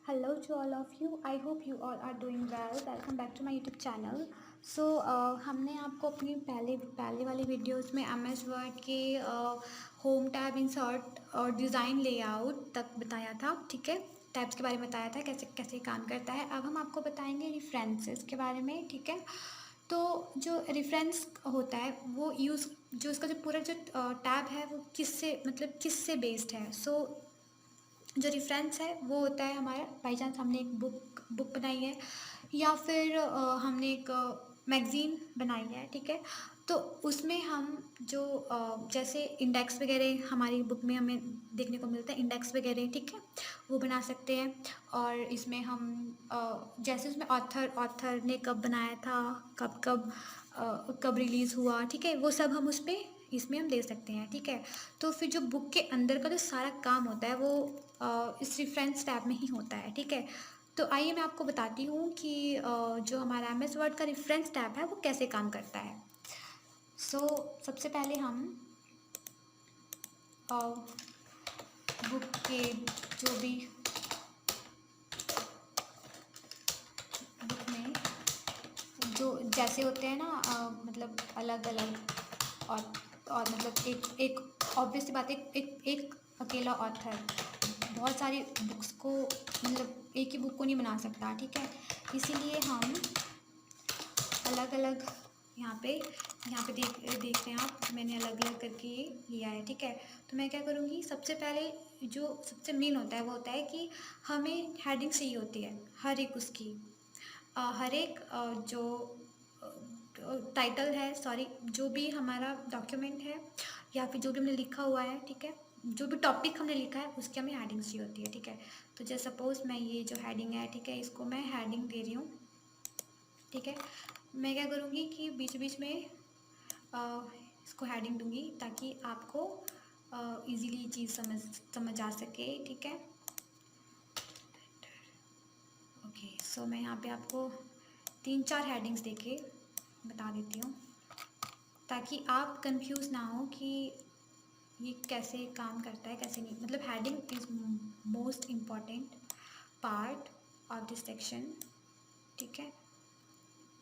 Hello to all of you. I hope you all are doing well. Welcome back to my YouTube channel. So हमने आपको अपनी पहले वाली videos में MS word के home tab insert और design layout तक बताया था, ठीक है। टैब्स के बारे में बताया था कैसे कैसे काम करता है। अब हम आपको बताएंगे रेफरेंसेस के बारे में, ठीक है। तो जो रेफरेंस होता है वो जो उसका जो पूरा जो टैब है वो किससे बेस्ड है। जो रेफरेंस है वो होता है हमारा, बाई चांस हमने एक बुक बनाई है या फिर हमने एक मैगज़ीन बनाई है, ठीक है। तो उसमें हम जो जैसे इंडेक्स वगैरह हमारी बुक में हमें देखने को मिलता है, इंडेक्स वगैरह, ठीक है, वो बना सकते हैं। और इसमें हम जैसे उसमें ऑथर ने कब बनाया था, कब रिलीज़ हुआ, ठीक है, वो सब हम इसमें हम दे सकते हैं, ठीक है। तो फिर जो बुक के अंदर का जो सारा काम होता है वो इस रेफरेंस टैब में ही होता है, ठीक है। तो आइए मैं आपको बताती हूँ कि जो हमारा MS वर्ड का रेफरेंस टैब है वो कैसे काम करता है। सबसे पहले हम बुक के जो भी बुक में जो जैसे होते हैं ना, मतलब अलग अलग और मतलब एक ऑब्वियस सी बात है, एक अकेला ऑथर बहुत सारी बुक्स को, मतलब एक ही बुक को नहीं बना सकता, ठीक है। इसीलिए हम अलग अलग यहाँ पे देख रहे हैं आप, मैंने अलग अलग करके ये लिया है, ठीक है। तो मैं क्या करूँगी, सबसे पहले जो सबसे मेन होता है वो होता है कि हमें हेडिंग चाहिए होती है हर एक उसकी, हर एक जो टाइटल है, सॉरी, जो भी हमारा डॉक्यूमेंट है या फिर जो भी हमने लिखा हुआ है, ठीक है, जो भी टॉपिक हमने लिखा है उसकी हमें हेडिंग चाहिए होती है, ठीक है। तो जैसे सपोज़ मैं ये जो हेडिंग है, ठीक है, इसको मैं हेडिंग दे रही हूँ, ठीक है। मैं क्या करूँगी कि बीच बीच में इसको हेडिंग दूँगी ताकि आपको इजीली ये चीज़ समझ आ सके, ठीक है। ओके, सो मैं यहाँ पे आपको 3-4 हेडिंग्स देके बता देती हूँ ताकि आप कंफ्यूज ना हो कि ये कैसे काम करता है कैसे नहीं। मतलब heading is most important part of this section, ठीक है।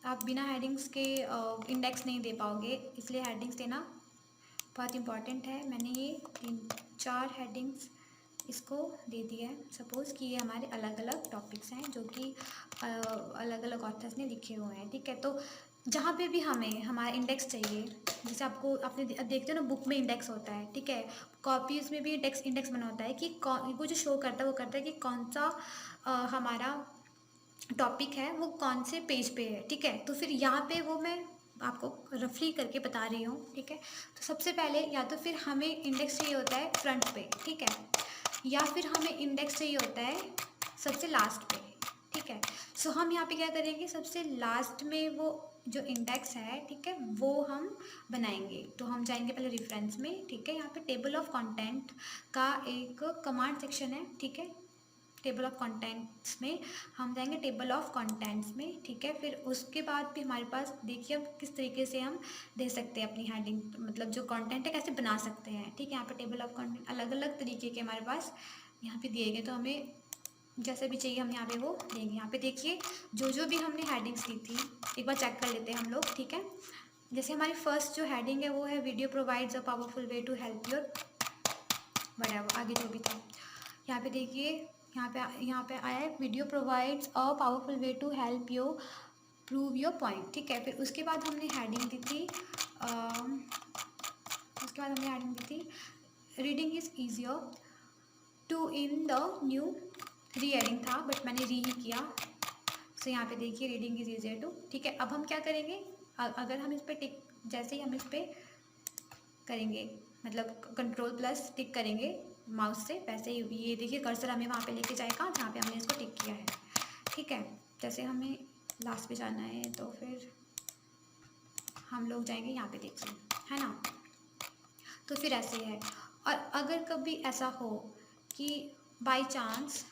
आप बिना हेडिंग्स के इंडेक्स नहीं दे पाओगे, इसलिए हेडिंग्स देना बहुत इम्पॉर्टेंट है। मैंने ये 3-4 हेडिंग्स इसको दे दिया है। सपोज़ कि ये हमारे अलग अलग टॉपिक्स हैं जो कि अलग अलग ऑथर्स ने लिखे हुए हैं, ठीक है। तो जहाँ पे भी हमें हमारा इंडेक्स चाहिए, जैसे आपने देखते हो ना, बुक में इंडेक्स होता है, ठीक है, कॉपीज़ में भी इंडेक्स बना होता है कि कौन, वो जो शो करता है वो करता है कि कौन सा हमारा टॉपिक है वो कौन से पेज पे है, ठीक है। तो फिर यहाँ पे वो मैं आपको रफली करके बता रही हूँ, ठीक है। तो सबसे पहले या तो फिर हमें इंडेक्स चाहिए होता है फ्रंट पे, ठीक है, या फिर हमें इंडेक्स चाहिए होता है सबसे लास्ट पे, ठीक है। सो हम यहाँ पे क्या करेंगे, सबसे लास्ट में वो जो इंडेक्स है, ठीक है, वो हम बनाएंगे। तो हम जाएंगे पहले रेफरेंस में, ठीक है। यहाँ पे टेबल ऑफ कंटेंट का एक कमांड सेक्शन है, ठीक है। टेबल ऑफ कंटेंट्स में हम जाएंगे, टेबल ऑफ कंटेंट्स में, ठीक है। फिर उसके बाद भी हमारे पास देखिए हम किस तरीके से हम दे सकते हैं अपनी हेडिंग, मतलब जो कंटेंट है कैसे बना सकते हैं, ठीक है। यहाँ पे टेबल ऑफ कंटेंट अलग अलग तरीके के हमारे पास यहाँ पे दिए गए, तो हमें जैसे भी चाहिए हम यहाँ पे वो देंगे। यहाँ पे देखिए जो भी हमने हेडिंग्स दी थी, एक बार चेक कर लेते हैं हम लोग, ठीक है। जैसे हमारी फर्स्ट जो हेडिंग है वो है video provides a powerful way to help your whatever, आगे जो भी था। यहाँ पे देखिए, यहाँ पे आया है video provides a powerful way to help you prove your point, ठीक है। फिर उसके बाद हमने हेडिंग दी थी reading is easier to in the new, reading था बट मैंने री ही किया। सो यहाँ पे देखिए रीडिंग इज़ ईजियर टू, ठीक है। अब हम क्या करेंगे, अगर हम इस पर टिक, जैसे ही हम इस पर करेंगे, मतलब कंट्रोल+ टिक करेंगे माउस से, वैसे ही ये देखिए कर्सर हमें वहाँ पे लेके जाएगा जहाँ पे हमने इसको टिक किया है, ठीक है। जैसे हमें लास्ट पे जाना है तो फिर हम लोग जाएंगे यहाँ पे, देखिए, है ना। तो फिर ऐसे है। और अगर कभी ऐसा हो कि बाय चांस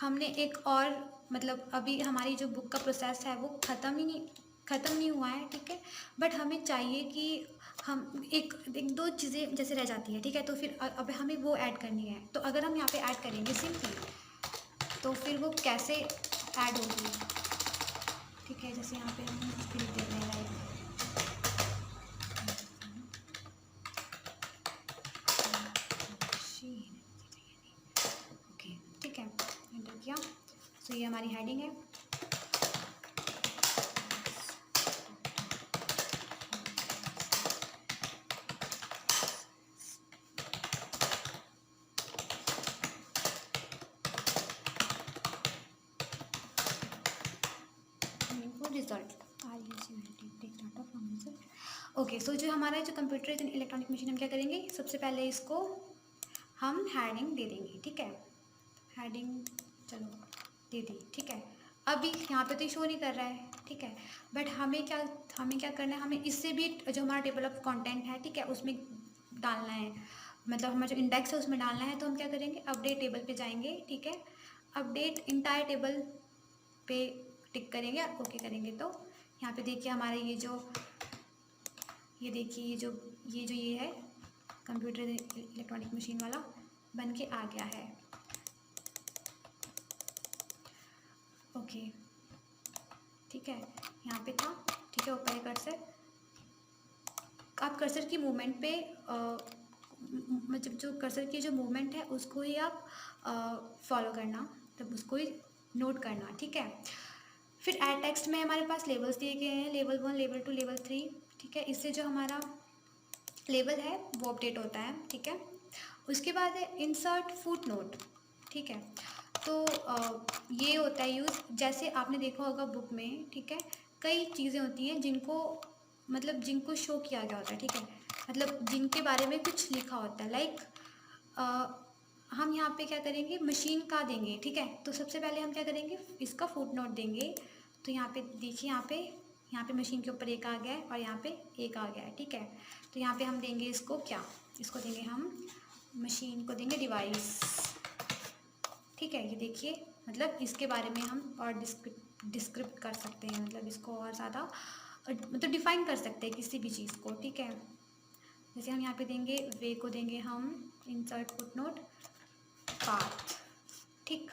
हमने एक और, मतलब अभी हमारी जो बुक का प्रोसेस है वो ख़त्म नहीं हुआ है, ठीक है, बट हमें चाहिए कि हम एक दो चीज़ें जैसे रह जाती है, ठीक है। तो फिर अब हमें वो ऐड करनी है, तो अगर हम यहाँ पे ऐड करेंगे सिंपली, तो फिर वो कैसे ऐड होगी, ठीक है। जैसे यहाँ पे हम लिख देते हैं लाइक ओके, ठीक है, एंटर किया। तो ये हमारी हेडिंग है। Result okay. सो जो हमारा जो कंप्यूटर इलेक्ट्रॉनिक मशीन, हम क्या करेंगे, सबसे पहले इसको हम हेडिंग दे देंगे, ठीक है। हेडिंग चलो दे दी, ठीक है। अभी यहाँ पे तो शो नहीं कर रहा है, ठीक है, बट हमें क्या करना है, हमें इससे भी जो हमारा टेबल ऑफ कंटेंट है, ठीक है, उसमें डालना है, मतलब हमारा जो इंडेक्स है उसमें डालना है। तो हम क्या करेंगे, अपडेट टेबल पे जाएंगे, ठीक है, अपडेट इंटायर टेबल पे टिक करेंगे, ओके करेंगे। तो यहाँ पे देखिए हमारे ये देखिए ये है कंप्यूटर इलेक्ट्रॉनिक मशीन वाला बन के आ गया है, ओके, ठीक है। यहाँ पे था, ठीक है, ऊपर है कर्सर। आप कर्सर की मूवमेंट पे मतलब जो कर्सर की जो मूवमेंट है उसको ही आप फॉलो करना, तब उसको ही नोट करना, ठीक है। फिर एड टेक्स्ट में हमारे पास लेवल्स दिए गए हैं, लेवल 1, लेवल 2, लेवल 3, ठीक है। इससे जो हमारा लेवल है वो अपडेट होता है, ठीक है। उसके बाद है इंसर्ट फुट नोट, ठीक है। तो ये होता है यूज़, जैसे आपने देखा होगा बुक में, ठीक है, कई चीज़ें होती हैं जिनको शो किया गया होता है, ठीक है, मतलब जिनके बारे में कुछ लिखा होता है। लाइक हम यहाँ पे क्या करेंगे, मशीन का देंगे, ठीक है। तो सबसे पहले हम क्या करेंगे, इसका फुट नोट देंगे। तो यहाँ पे देखिए, यहाँ पे मशीन के ऊपर एक आ गया है और यहाँ पे एक आ गया है, ठीक है। तो यहाँ पे हम देंगे इसको इसको देंगे हम मशीन को देंगे डिवाइस, ठीक है। ये देखिए, मतलब इसके बारे में हम और डिस्क्रिप्ट कर सकते हैं, मतलब इसको और ज़्यादा मतलब डिफाइन कर सकते हैं किसी भी चीज़ को, ठीक है। जैसे हम यहाँ पे देंगे वे को देंगे हम इंसर्ट फुटनोट पाथ, ठीक।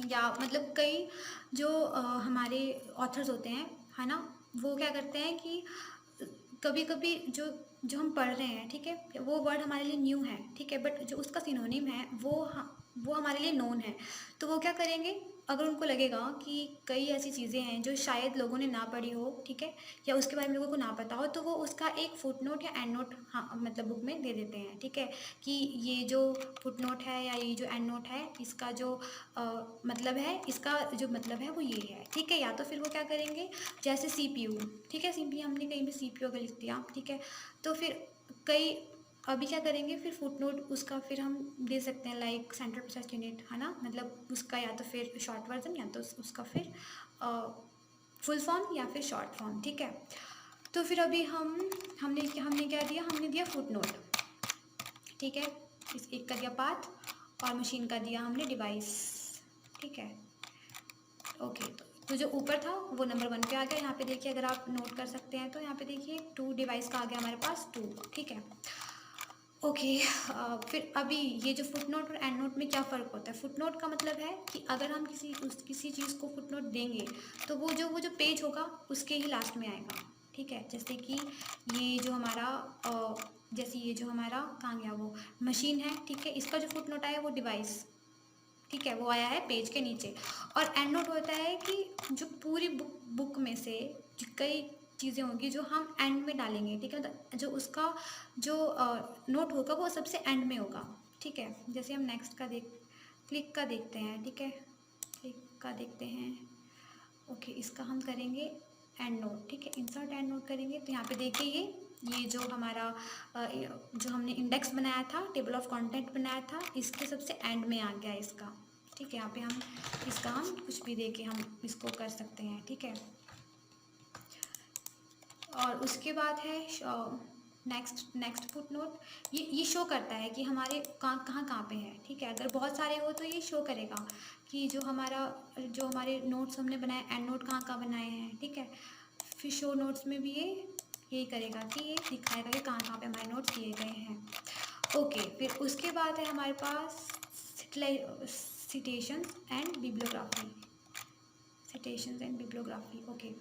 या मतलब कई जो हमारे ऑथर्स होते हैं, है ना, वो क्या करते हैं कि कभी कभी जो हम पढ़ रहे हैं, ठीक है, वो वर्ड हमारे लिए न्यू है, ठीक है, बट जो उसका सिनोनिम है वो हमारे लिए नोन है। तो वो क्या करेंगे, अगर उनको लगेगा कि कई ऐसी चीज़ें हैं जो शायद लोगों ने ना पढ़ी हो, ठीक है, या उसके बारे में लोगों को ना पता हो, तो वो उसका एक फुट नोट या एंड नोट, हाँ, मतलब बुक में दे देते हैं, ठीक है, कि ये जो फुट नोट है या ये जो एंड नोट है, इसका जो मतलब है, इसका जो मतलब है वो ये है, ठीक है। या तो फिर वो क्या करेंगे, जैसे CPU, ठीक है, CPU हमने कहीं भी CPU अगर लिख दिया, ठीक है, तो फिर अभी क्या करेंगे, फिर फुट नोट उसका फिर हम दे सकते हैं लाइक सेंट्रल प्रोसेस यूनिट, है ना, मतलब उसका या तो फिर शॉर्ट वर्जन या तो उसका फिर फुल फॉर्म या फिर शॉर्ट फॉर्म, ठीक है। तो फिर अभी हमने क्या दिया, हमने दिया फुट नोट, ठीक है, इस एक का दिया पाथ और मशीन का दिया हमने डिवाइस, ठीक है, ओके। तो जो ऊपर था वो नंबर 1 पे आ गया। यहाँ पे देखिए, अगर आप नोट कर सकते हैं तो यहाँ पे देखिए 2 डिवाइस का आ गया हमारे पास 2, ठीक है, ओके। फिर अभी ये जो फुट नोट और एंड नोट में क्या फ़र्क होता है, फुट नोट का मतलब है कि अगर हम किसी चीज़ को फुट नोट देंगे तो वो जो पेज होगा उसके ही लास्ट में आएगा, ठीक है। जैसे कि ये जो हमारा कहाँ गया वो मशीन है, ठीक है, इसका जो फुट नोट आया वो डिवाइस, ठीक है, वो आया है पेज के नीचे। और एंड नोट होता है कि जो पूरी बुक में से कई चीज़ें होंगी जो हम एंड में डालेंगे, ठीक है, तो जो उसका जो नोट होगा वो सबसे एंड में होगा, ठीक है। जैसे हम नेक्स्ट का क्लिक का देखते हैं, ठीक है, क्लिक का देखते हैं, ओके, इसका हम करेंगे एंड नोट, ठीक है, इंसर्ट एंड नोट करेंगे। तो यहाँ पे देखिए ये जो हमारा जो हमने इंडेक्स बनाया था, टेबल ऑफ कंटेंट बनाया था, इसके सबसे एंड में आ गया इसका, ठीक है। यहाँ पे हम इसका हम कुछ भी दे के हम इसको कर सकते हैं, ठीक है। और उसके बाद है नेक्स्ट फुट नोट। ये शो करता है कि हमारे कहाँ पे है, ठीक है। अगर बहुत सारे हो तो ये शो करेगा कि जो हमारे नोट्स हमने बनाए, एंड नोट कहाँ बनाए हैं, ठीक है। फिर शो नोट्स में भी यही करेगा कि ये दिखाएगा कि कहाँ पे हमारे नोट्स दिए गए हैं, ओके। फिर उसके बाद है हमारे पास citations and bibliography, citations and bibliography. Okay,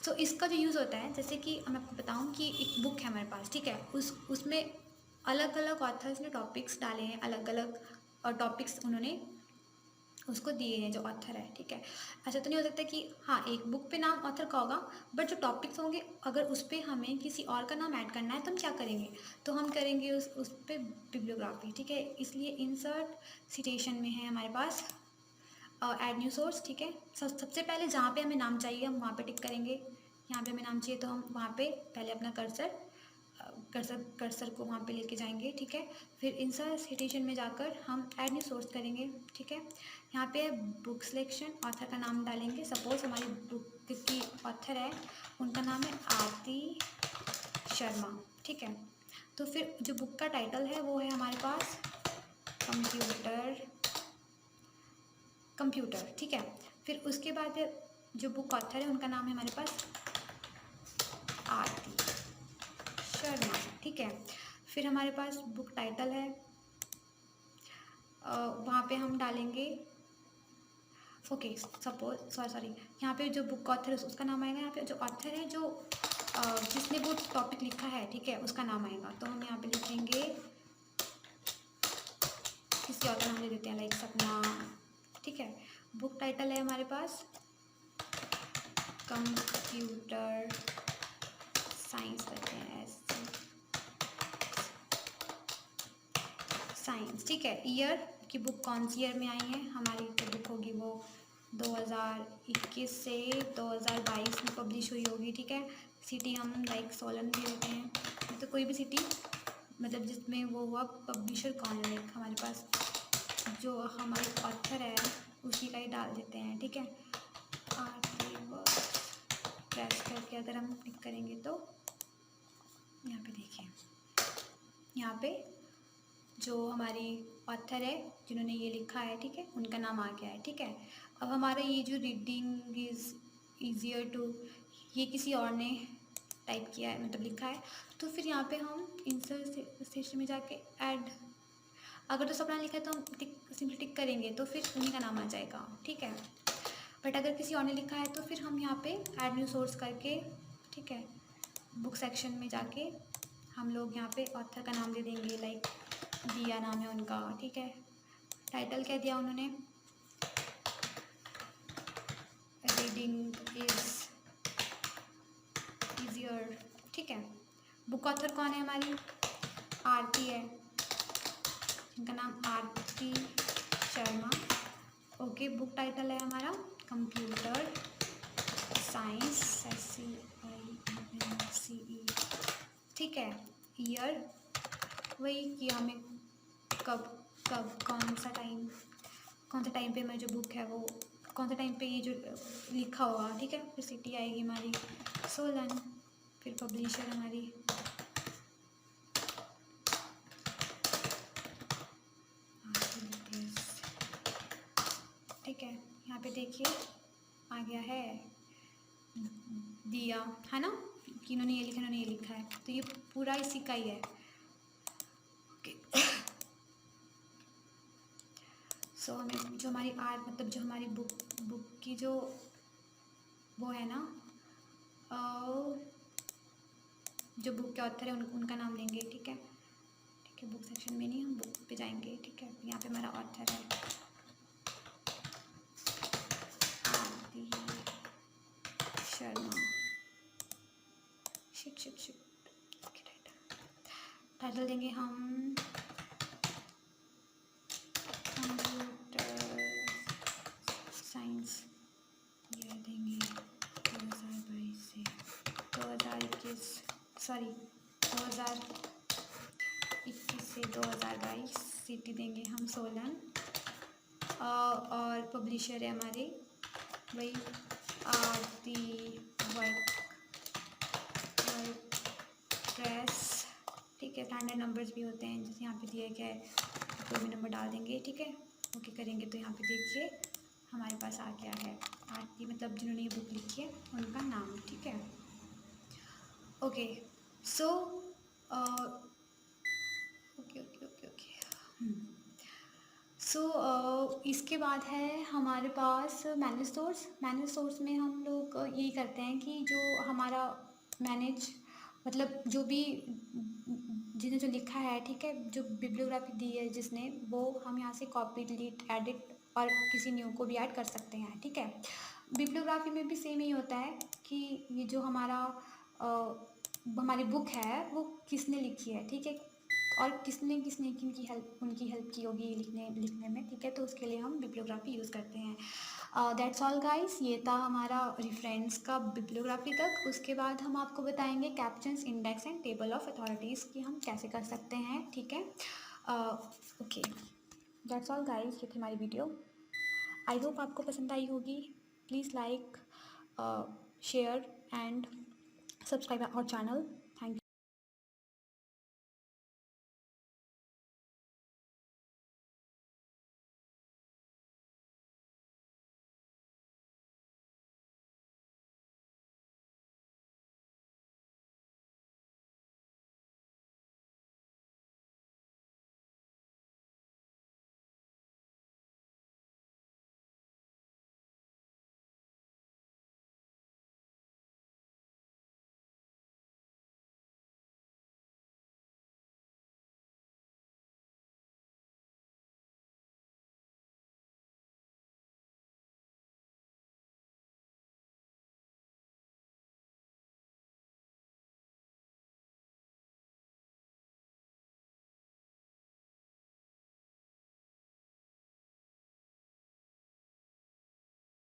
so इसका जो यूज़ होता है, जैसे कि मैं आपको बताऊं कि एक बुक है हमारे पास, ठीक है, उसमें अलग अलग ऑथर्स ने टॉपिक्स डाले हैं, अलग अलग टॉपिक्स उन्होंने उसको दिए हैं जो ऑथर है, ठीक है। ऐसा तो नहीं हो सकता कि हाँ एक बुक पे नाम ऑथर का होगा बट जो टॉपिक्स होंगे अगर उस पर हमें किसी और का नाम ऐड करना है तो हम क्या करेंगे, तो हम करेंगे उस पर बिब्लियोग्राफी, ठीक है। इसलिए इंसर्ट सिटेशन में है हमारे पास ऐड न्यू सोर्स, ठीक है। सबसे पहले जहाँ पे हमें नाम चाहिए हम वहाँ पे टिक करेंगे, यहाँ पे हमें नाम चाहिए तो हम वहाँ पे पहले अपना कर्सर को वहाँ पे लेके जाएंगे, ठीक है। फिर इंसर्ट सिटेशन में जाकर हम ऐड न्यू सोर्स करेंगे, ठीक है। यहाँ पे बुक सिलेक्शन, ऑथर का नाम डालेंगे, सपोज हमारी बुक की ऑथर है उनका नाम है आरती शर्मा, ठीक है। तो फिर जो बुक का टाइटल है वो है हमारे पास कंप्यूटर, ठीक है। फिर उसके बाद जो बुक ऑथर है उनका नाम है हमारे पास आरती शर्मा, ठीक है। फिर हमारे पास बुक टाइटल है, वहाँ पे हम डालेंगे ओके सपोज सॉरी यहाँ पे जो बुक ऑथर है उसका नाम आएगा, यहाँ पे जो ऑथर है जो जिसने वो टॉपिक लिखा है, ठीक है, उसका नाम आएगा। तो हम यहाँ पे लिखेंगे किसी और का नाम ले देते हैं लाइक सपना, ठीक है। बुक टाइटल है हमारे पास कंप्यूटर साइंस करते हैं, साइंस, ठीक है। ईयर की बुक कौन सी ईयर में आई है, हमारी जो बुक होगी वो 2021 से 2022 में पब्लिश हुई होगी, ठीक है। सिटी हम लाइक सोलन दे देते हैं, तो कोई भी सिटी मतलब जिसमें वो हुआ, पब्लिशर कौन है लाइक हमारे पास जो हमारे ऑथर है उसी का ही डाल देते हैं, ठीक है। आरती प्रेस करके अगर हम क्लिक करेंगे तो यहाँ पे देखिए, यहाँ पे जो हमारी ऑथर है जिन्होंने ये लिखा है, ठीक है, उनका नाम आ गया है, ठीक है। अब हमारा ये जो रीडिंग इज़ ईजियर टू, ये किसी और ने टाइप किया है मतलब लिखा है, तो फिर यहाँ पे हम इंसर्ट सेक्शन में जाके ऐड, अगर तो सपना लिखा है तो हम सिंपली टिक करेंगे तो फिर उन्हीं का नाम आ जाएगा, ठीक है। बट अगर किसी और ने लिखा है तो फिर हम यहाँ पे ऐड न्यू सोर्स करके, ठीक है, बुक सेक्शन में जाके हम लोग यहाँ पे ऑथर का नाम दे देंगे, लाइक दिया नाम है उनका, ठीक है। टाइटल क्या दिया उन्होंने, रीडिंग इज ईजियर, ठीक है। बुक ऑथर कौन है हमारी, आरती है, इनका नाम आरती शर्मा, ओके। बुक टाइटल है हमारा कंप्यूटर साइंस, SCINCE, ठीक है। ईयर वही कि हमें कब कब कौन सा टाइम पे हमारी जो बुक है वो कौन सा टाइम पे ये जो लिखा हुआ, ठीक है। फिर सिटी आएगी हमारी सोलन, फिर पब्लिशर हमारी ठीक है। यहाँ पे देखिए आ गया है दिया, है ना, कि इन्होंने ये लिखा, इन्होंने ये लिखा है, तो ये पूरा इसी का ही है, ओके। सो हमें जो हमारी आर्ट मतलब जो हमारी बुक की जो वो है ना, जो बुक के ऑथर है उनका नाम लेंगे, ठीक है, ठीक है। बुक सेक्शन में नहीं, हम बुक पे जाएंगे, ठीक है। यहाँ पे हमारा ऑथर है आरती शर्मा, शिट टाइटल देंगे हम कंप्यूटर साइंस, ये देंगे 2022 से 2021 सॉरी 2021 से 2022, सिटी देंगे हम सोलन, और पब्लिशर है हमारे वही आरती प्रेस, ठीक है। स्टैंडर्ड नंबर्स भी होते हैं जैसे यहाँ पे दिया गया है, कोई भी नंबर डाल देंगे, ठीक है। ओके करेंगे तो यहाँ पे देखिए हमारे पास आ गया है आरती, मतलब जिन्होंने ये बुक लिखी है उनका नाम, ठीक है। ओके सो ओके इसके बाद है हमारे पास मैनेज सोर्स में हम लोग यही करते हैं कि जो हमारा मैनेज मतलब जो भी जिसने जो लिखा है, ठीक है, जो बिब्लियोग्राफी दी है जिसने, वो हम यहाँ से कॉपी, डिलीट, एडिट और किसी न्यू को भी ऐड कर सकते हैं, ठीक है। बिब्लियोग्राफी में भी सेम ही होता है कि ये जो हमारी बुक है वो किसने लिखी है, ठीक है, और किसने किसने किनकी हेल्प उनकी हेल्प की होगी लिखने में, ठीक है, तो उसके लिए हम बिब्लियोग्राफी यूज़ करते हैं। दैट्स ऑल गाइस, ये था हमारा रेफरेंस का बिब्लियोग्राफी तक। उसके बाद हम आपको बताएंगे captions, index and table of authorities कि हम कैसे कर सकते हैं, ठीक है। ओके, दैट्स ऑल गाइस, ये थी हमारी वीडियो। आई होप आपको पसंद आई होगी। Please like, share and subscribe our channel.